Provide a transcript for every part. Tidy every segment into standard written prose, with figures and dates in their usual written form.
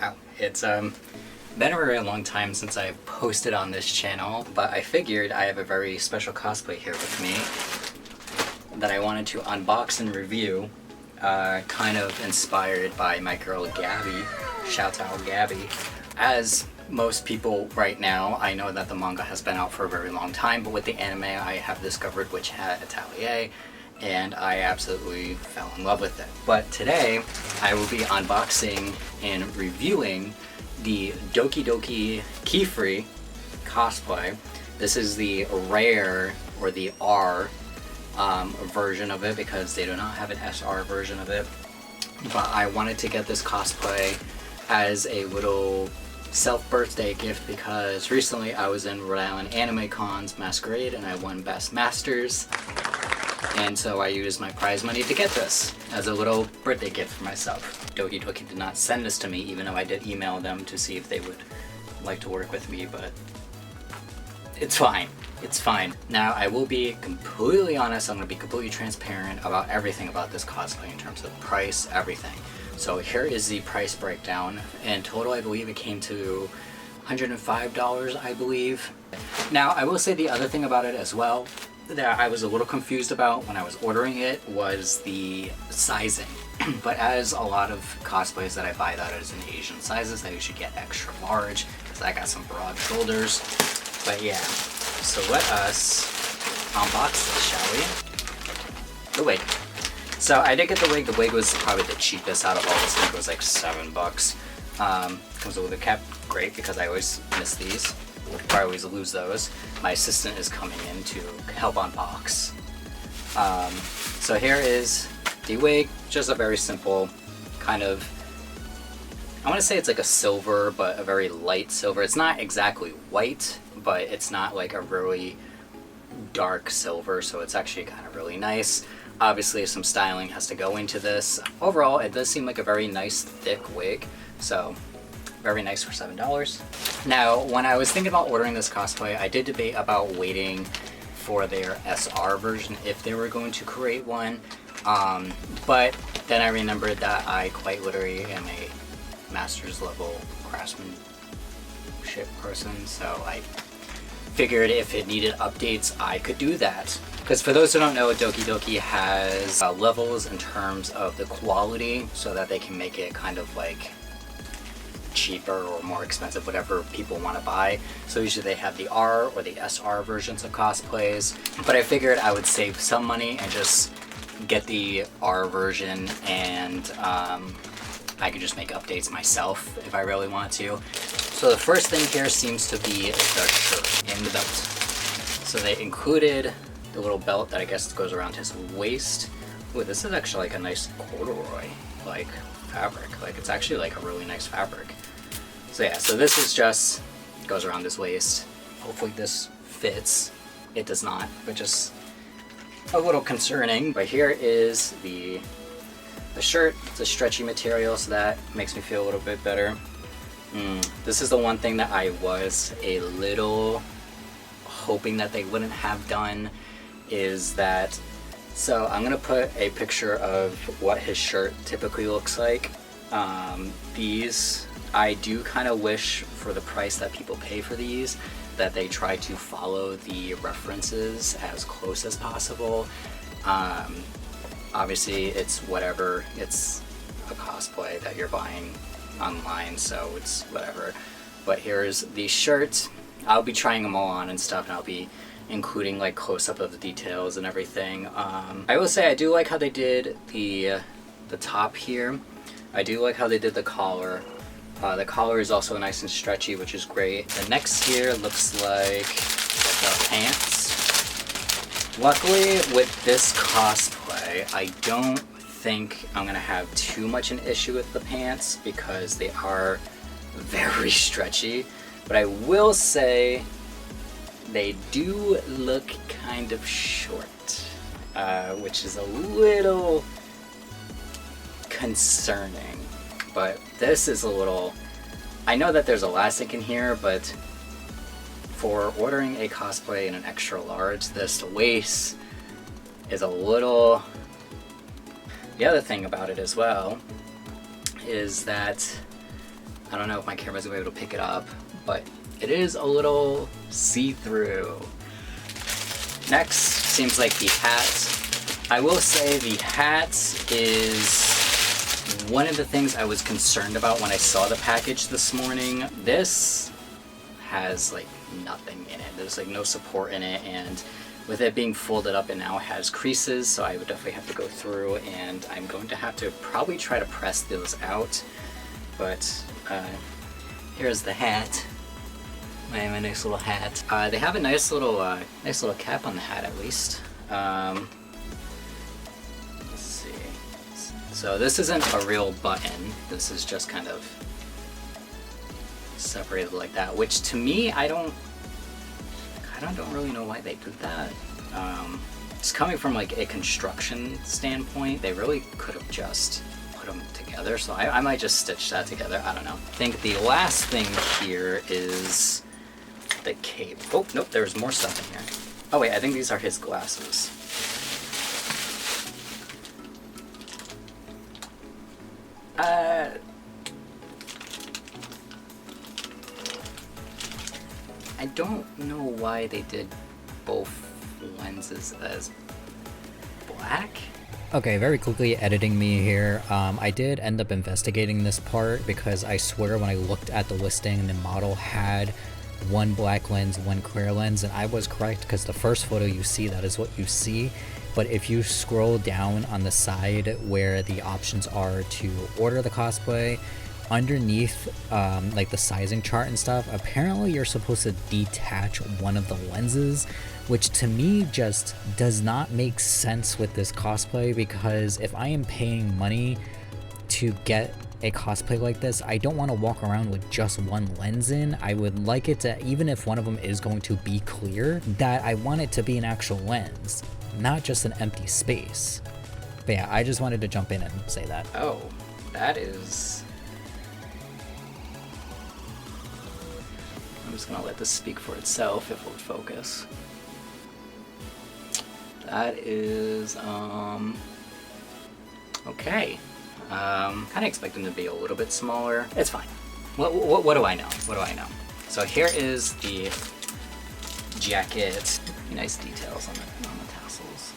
Wow, it's been a very long time since I've posted on this channel, but I figured I have a very special cosplay here with me that I wanted to unbox and review, kind of inspired by my girl Gabby. Shout out Gabby. As most people right now, I know that the manga has been out for a very long time, but with the anime I have discovered Witch Hat Atelier, and I absolutely fell in love with it. But today I will be unboxing and reviewing the Doki Qifrey cosplay. This is the rare, or the R version of it, because they do not have an SR version of it. But I wanted to get this cosplay as a little self-birthday gift, because recently I was in Rhode Island Anime Con's Masquerade and I won Best Masters. And so I used my prize money to get this as a little birthday gift for myself. Doki did not send this to me, even though I did email them to see if they would like to work with me, but it's fine. It's fine. Now, I will be completely honest, I'm going to be completely transparent about everything about this cosplay in terms of price, everything. So here is the price breakdown. In total, I believe it came to $105, I believe. Now, I will say the other thing about it as well that I was a little confused about when I was ordering it was the sizing. But as a lot of cosplays that I buy that is in Asian sizes, I usually get extra large because I got some broad shoulders. But yeah, so let us unbox this, shall we? The wig. So I did get the wig. The wig was probably the cheapest out of all this. I think it was like $7. Comes with a cap. Great, because I always miss these. I always lose those. My assistant is coming in to help unbox. So here is the wig, just a very simple kind of, I want to say it's like a silver, but a very light silver. It's not exactly white, but it's not like a really dark silver, so it's actually kind of really nice. Obviously some styling has to go into this. Overall, it does seem like a very nice thick wig, so very nice for $7. Now, when I was thinking about ordering this cosplay, I did debate about waiting for their SR version if they were going to create one. But then I remembered that I quite literally am a master's level craftsmanship person, so I figured if it needed updates, I could do that. Because for those who don't know, Doki has levels in terms of the quality, so that they can make it kind of like cheaper or more expensive, whatever people want to buy. So usually they have the R or the SR versions of cosplays, but I figured I would save some money and just get the R version, and I could just make updates myself if I really want to. So the first thing here seems to be the shirt and the belt. So they included the little belt that I guess goes around his waist. Ooh, this is actually like a nice corduroy like fabric. Like, it's actually like a really nice fabric. So yeah, so this is just goes around his waist. Hopefully this fits. It does not, but just a little concerning. But here is the shirt. It's a stretchy material, so that makes me feel a little bit better. This is the one thing that I was a little hoping that they wouldn't have done, is that, so I'm gonna put a picture of what his shirt typically looks like. These, I do kind of wish for the price that people pay for these, that they try to follow the references as close as possible. Obviously it's whatever, it's a cosplay that you're buying online, so it's whatever. But here's the shirt. I'll be trying them all on and stuff, and I'll be including like close-up of the details and everything. I will say I do like how they did the top here. I do like how they did the collar. The collar is also nice and stretchy, which is great. The next here looks like the pants. Luckily with this cosplay, I don't think I'm gonna have too much an issue with the pants, because they are very stretchy. But I will say they do look kind of short, which is a little concerning. But this is a little, I know that there's elastic in here, but for ordering a cosplay in an extra large, this waist is a little. The other thing about it as well is that I don't know if my camera's gonna be able to pick it up, but it is a little see-through. Next, seems like the hat. I will say the hat is one of the things I was concerned about when I saw the package this morning. This has like nothing in it. There's like no support in it, and with it being folded up, it now has creases, so I would definitely have to go through, and I'm going to have to probably try to press those out. But here's the hat. My nice little hat. They have a nice little cap on the hat at least. Let's see. So this isn't a real button. This is just kind of separated like that, which to me, I don't really know why they did that. Just coming from like a construction standpoint, they really could have just put them together. So I might just stitch that together. I don't know. I think the last thing here is the cape. Oh, nope, there's more stuff in here. Oh wait, I think these are his glasses. I don't know why they did both lenses as black. Okay, very quickly editing me here. I did end up investigating this part because I swear when I looked at the listing, the model had one black lens, one clear lens, and I was correct because the first photo you see, that is what you see. But if you scroll down on the side where the options are to order the cosplay, underneath like the sizing chart and stuff, apparently you're supposed to detach one of the lenses, which to me just does not make sense with this cosplay, because if I am paying money to get a cosplay like this, I don't want to walk around with just one lens in. I would like it to, even if one of them is going to be clear, that I want it to be an actual lens, not just an empty space. But yeah, I just wanted to jump in and say that. Oh, that is... I'm just gonna let this speak for itself if we'll focus. That is, okay. Kind of expecting to be a little bit smaller. It's fine. What do I know? What do I know? So here is the jacket. Nice details on the tassels.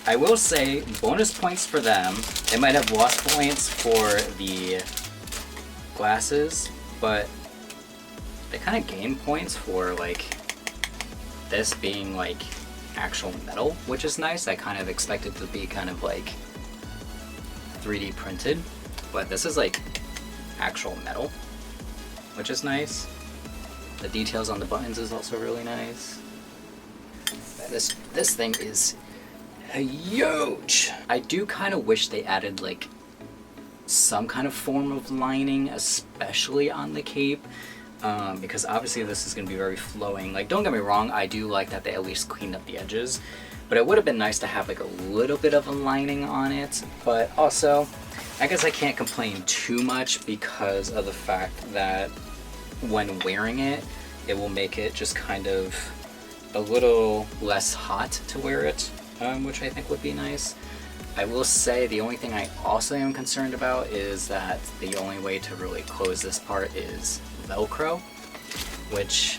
I will say, bonus points for them. They might have lost points for the glasses, but they kind of gain points for like this being like actual metal, which is nice. I kind of expected to be kind of like 3D printed, but this is like actual metal, which is nice. The details on the buttons is also really nice. This thing is huge. I do kind of wish they added like some kind of form of lining, especially on the cape, because obviously this is going to be very flowing. Like, don't get me wrong, I do like that they at least cleaned up the edges, but it would have been nice to have like a little bit of a lining on it. But also, I guess I can't complain too much because of the fact that when wearing it, it will make it just kind of a little less hot to wear it, which I think would be nice. I will say the only thing I also am concerned about is that the only way to really close this part is Velcro, which,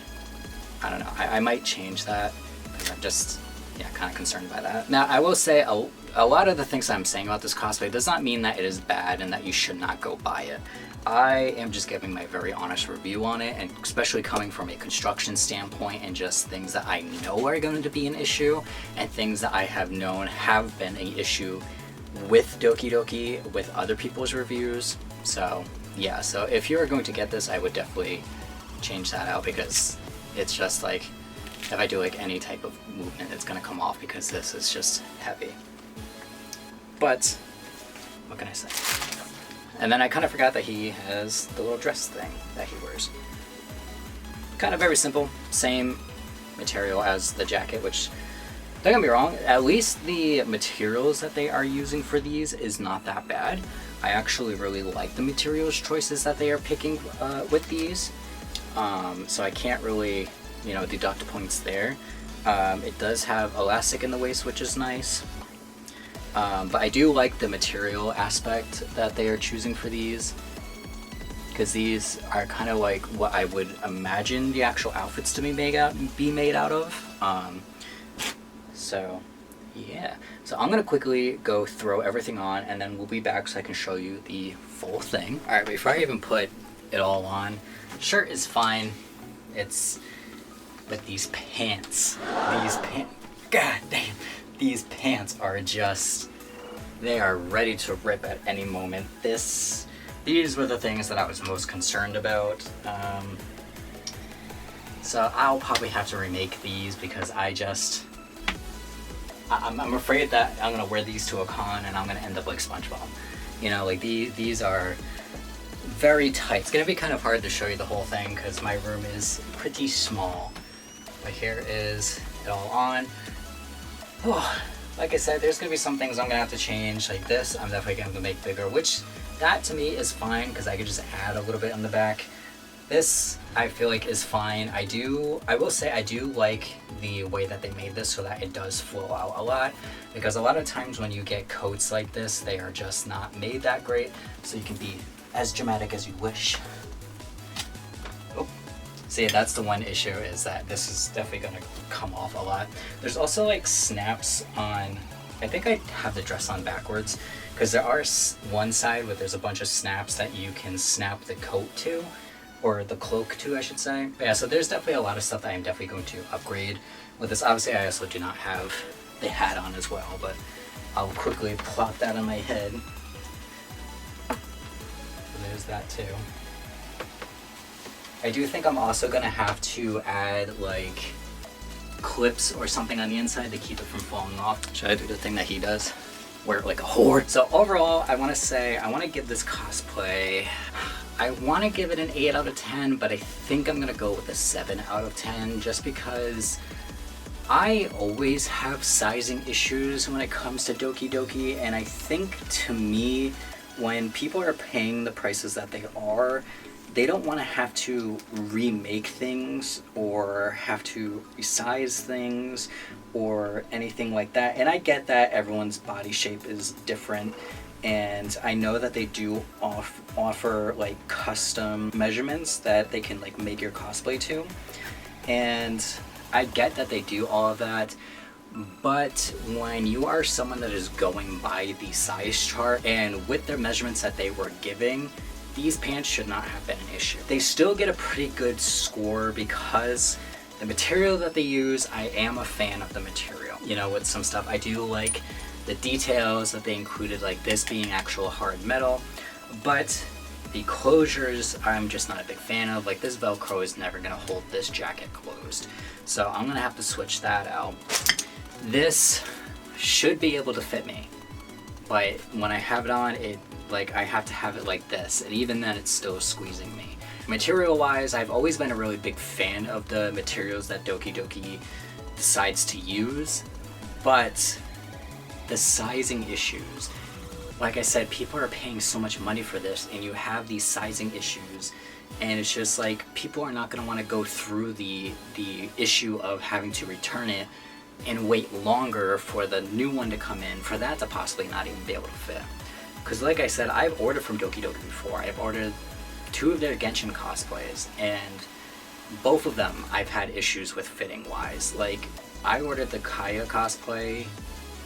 I don't know, I might change that because I'm just, yeah, kind of concerned by that. Now, I will say a lot of the things I'm saying about this cosplay does not mean that it is bad and that you should not go buy it. I am just giving my very honest review on it, and especially coming from a construction standpoint and just things that I know are going to be an issue and things that I have known have been an issue with Doki Doki, with other people's reviews. So yeah, so if you're going to get this, I would definitely change that out, because it's just like, if I do like any type of movement, it's going to come off because this is just heavy. But what can I say? And then I kind of forgot that he has the little dress thing that he wears. Kind of very simple, same material as the jacket, which, don't get me wrong, at least the materials that they are using for these is not that bad. I actually really like the materials choices that they are picking with these. So I can't really, deduct points there. It does have elastic in the waist, which is nice. But I do like the material aspect that they are choosing for these. because these are kind of like what I would imagine the actual outfits to be made out of. So yeah, so I'm gonna quickly go throw everything on, and then we'll be back so I can show you the full thing. All right, before I even put it all on, shirt is fine. But these pants, god damn, these pants are just, they are ready to rip at any moment. These were the things that I was most concerned about. So I'll probably have to remake these because I'm afraid that I'm gonna wear these to a con and I'm gonna end up like SpongeBob. You know, like these are very tight. It's gonna be kind of hard to show you the whole thing because my room is pretty small. But here is it all on. Oh, like I said, there's gonna be some things I'm gonna have to change. Like this, I'm definitely gonna make bigger, which that to me is fine because I could just add a little bit on the back. This I feel like is fine. I will say I do like the way that they made this so that it does flow out a lot, because a lot of times when you get coats like this, they are just not made that great, so you can be as dramatic as you wish. Oh, see, that's the one issue, is that this is definitely gonna come off a lot. There's also like snaps on, I think I have the dress on backwards, because there are one side where there's a bunch of snaps that you can snap the coat to, or the cloak to, I should say. But yeah, so there's definitely a lot of stuff that I'm definitely going to upgrade with this. Obviously, I also do not have the hat on as well, but I'll quickly plop that on my head. So there's that too. I do think I'm also gonna have to add like clips or something on the inside to keep it from falling off. Should I do the thing that he does? Wear it like a whore. So overall, I want to give this cosplay, I want to give it an 8 out of 10, but I think I'm going to go with a 7 out of 10 just because I always have sizing issues when it comes to Doki Doki, and I think to me, when people are paying the prices that they don't want to have to remake things or have to resize things or anything like that. And I get that everyone's body shape is different, and I know that they do offer like custom measurements that they can like make your cosplay to, and I get that they do all of that. But when you are someone that is going by the size chart and with their measurements that they were giving, these pants should not have been an issue. They still get a pretty good score because the material that they use, I am a fan of the material. You know, with some stuff, I do like the details that they included, like this being actual hard metal, but the closures I'm just not a big fan of. Like this Velcro is never gonna hold this jacket closed, so I'm gonna have to switch that out. This should be able to fit me, but when I have it on, I have to have it like this, and even then it's still squeezing me. Material wise, I've always been a really big fan of the materials that Doki Doki decides to use, but the sizing issues, like I said, people are paying so much money for this, and you have these sizing issues, and it's just like people are not going to want to go through the issue of having to return it and wait longer for the new one to come in, for that to possibly not even be able to fit. Because like I said, I've ordered from Doki Doki before. I've ordered 2 of their Genshin cosplays, and both of them I've had issues with fitting wise. Like I ordered the Kaya cosplay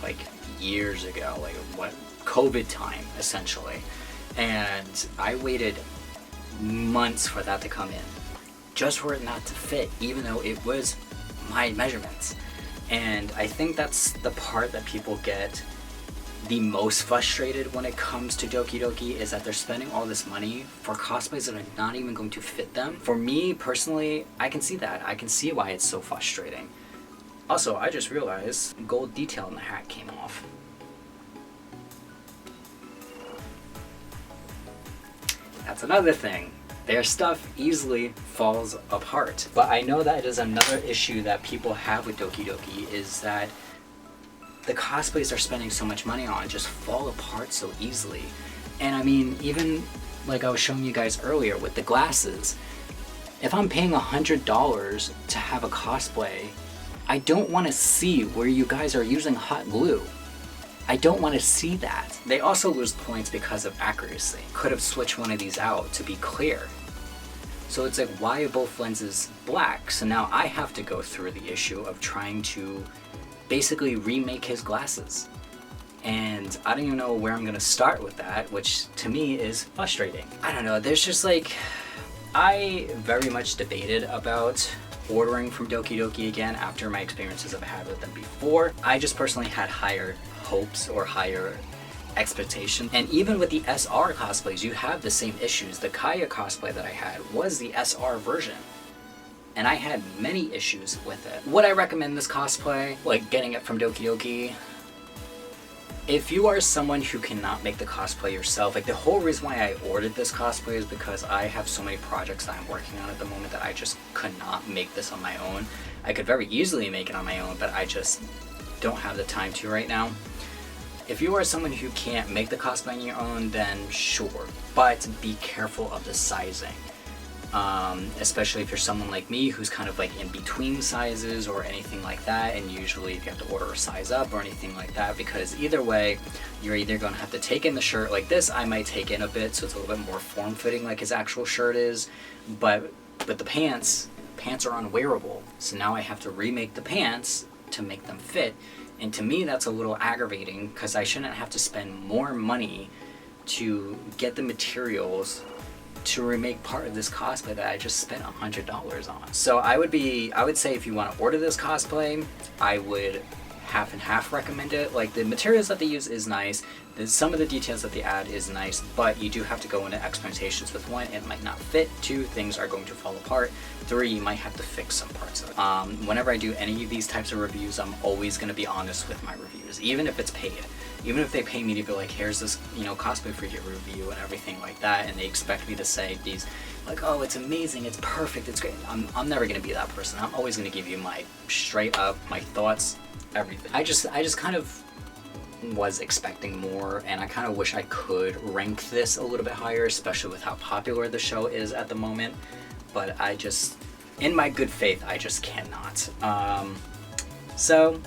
like years ago, like what, COVID time essentially, and I waited months for that to come in just for it not to fit, even though it was my measurements. And I think that's the part that people get the most frustrated when it comes to Doki Doki, is that they're spending all this money for cosplays that are not even going to fit them. For me personally, I can see that. I can see why it's so frustrating. Also, I just realized gold detail in the hat came off. That's another thing. Their stuff easily falls apart. But I know that is another issue that people have with Doki Doki, is that the cosplays they're spending so much money on just fall apart so easily. And I mean, even like I was showing you guys earlier with the glasses, if I'm paying $100 to have a cosplay, I don't want to see where you guys are using hot glue. I don't want to see that. They also lose points because of accuracy. Could have switched one of these out to be clear. So it's like, why are both lenses black? So now I have to go through the issue of trying to basically remake his glasses. And I don't even know where I'm gonna start with that, which to me is frustrating. I don't know, there's just like, I very much debated about ordering from Doki again after my experiences I've had with them before. I just personally had higher hopes or higher expectation. And even with the SR cosplays, you have the same issues. The Kaya cosplay that I had was the SR version, and I had many issues with it. Would I recommend this cosplay, like getting it from Doki? If you are someone who cannot make the cosplay yourself, like the whole reason why I ordered this cosplay is because I have so many projects that I'm working on at the moment that I just could not make this on my own. I could very easily make it on my own, but I just don't have the time to right now. If you are someone who can't make the cosplay on your own, then sure, but be careful of the sizing. Especially if you're someone like me who's kind of like in between sizes or anything like that, and usually if you have to order a size up or anything like that, because either way, you're either going to have to take in the shirt like this. I might take in a bit so it's a little bit more form-fitting like his actual shirt is, but the pants are unwearable, so now I have to remake the pants to make them fit. And to me, that's a little aggravating because I shouldn't have to spend more money to get the materials to remake part of this cosplay that I just spent $100 on. So I would say if you want to order this cosplay, I would half and half recommend it. Like the materials that they use is nice. Some of the details that they add is nice, but you do have to go into expectations with one, it might not fit. 2, things are going to fall apart. 3, you might have to fix some parts of it. Whenever I do any of these types of reviews, I'm always going to be honest with my reviews, even if it's paid. Even if they pay me to be like, here's this, cosplay for your review and everything like that, and they expect me to say these, like, oh, it's amazing, it's perfect, it's great. I'm never going to be that person. I'm always going to give you my straight up, my thoughts, everything. I just kind of was expecting more, and I kind of wish I could rank this a little bit higher, especially with how popular the show is at the moment, but I just, in my good faith, I just cannot. So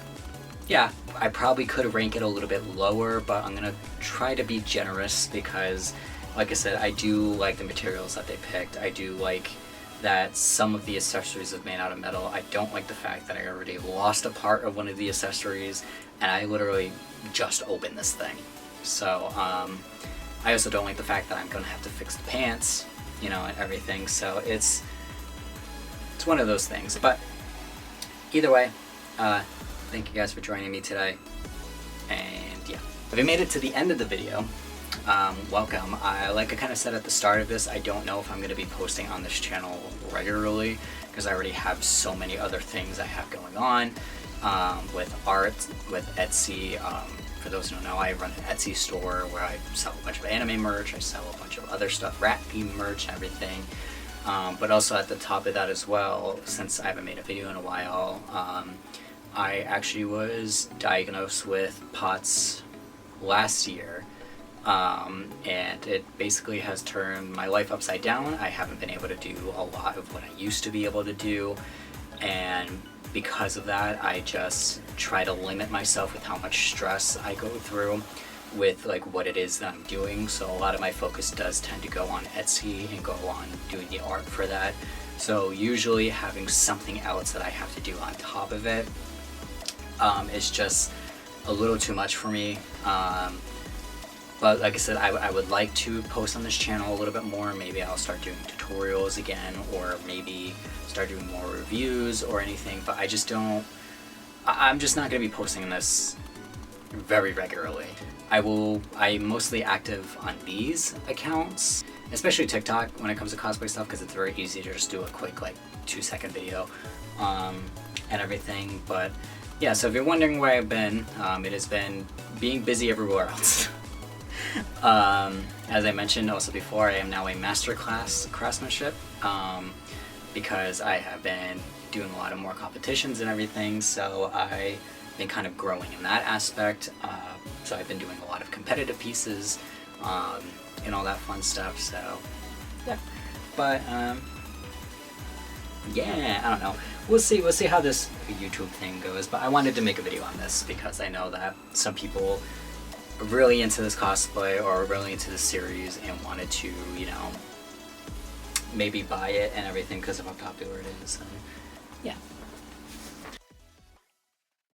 yeah, I probably could rank it a little bit lower, but I'm gonna try to be generous because, like I said, I do like the materials that they picked. I do like that some of the accessories are made out of metal. I don't like the fact that I already lost a part of one of the accessories, and I literally just opened this thing. So I also don't like the fact that I'm gonna have to fix the pants, and everything. So it's one of those things. But either way, thank you guys for joining me today. And yeah, if you made it to the end of the video, welcome. Like I kind of said at the start of this, I don't know if I'm going to be posting on this channel regularly because I already have so many other things I have going on with art, with Etsy. For those who don't know, I run an Etsy store where I sell a bunch of anime merch, I sell a bunch of other stuff, rat theme merch, everything. But also at the top of that as well, since I haven't made a video in a while, I actually was diagnosed with POTS last year, and it basically has turned my life upside down. I haven't been able to do a lot of what I used to be able to do, and because of that, I just try to limit myself with how much stress I go through with like what it is that I'm doing. So a lot of my focus does tend to go on Etsy and go on doing the art for that. So usually having something else that I have to do on top of it is just a little too much for me. But like I said, I would like to post on this channel a little bit more. Maybe I'll start doing tutorials again, or maybe start doing more reviews or anything, but I'm just not going to be posting this very regularly. I'm mostly active on these accounts, especially TikTok when it comes to cosplay stuff, because it's very easy to just do a quick like 2-second video and everything. But yeah, so if you're wondering where I've been, it has been being busy everywhere else. As I mentioned also before, I am now a masterclass craftsmanship because I have been doing a lot of more competitions and everything, so I've been kind of growing in that aspect. So I've been doing a lot of competitive pieces and all that fun stuff, so yeah. But yeah, I don't know. We'll see how this YouTube thing goes, but I wanted to make a video on this because I know that some people really into this cosplay or really into this series and wanted to, you know, maybe buy it and everything because of how popular it is. And yeah.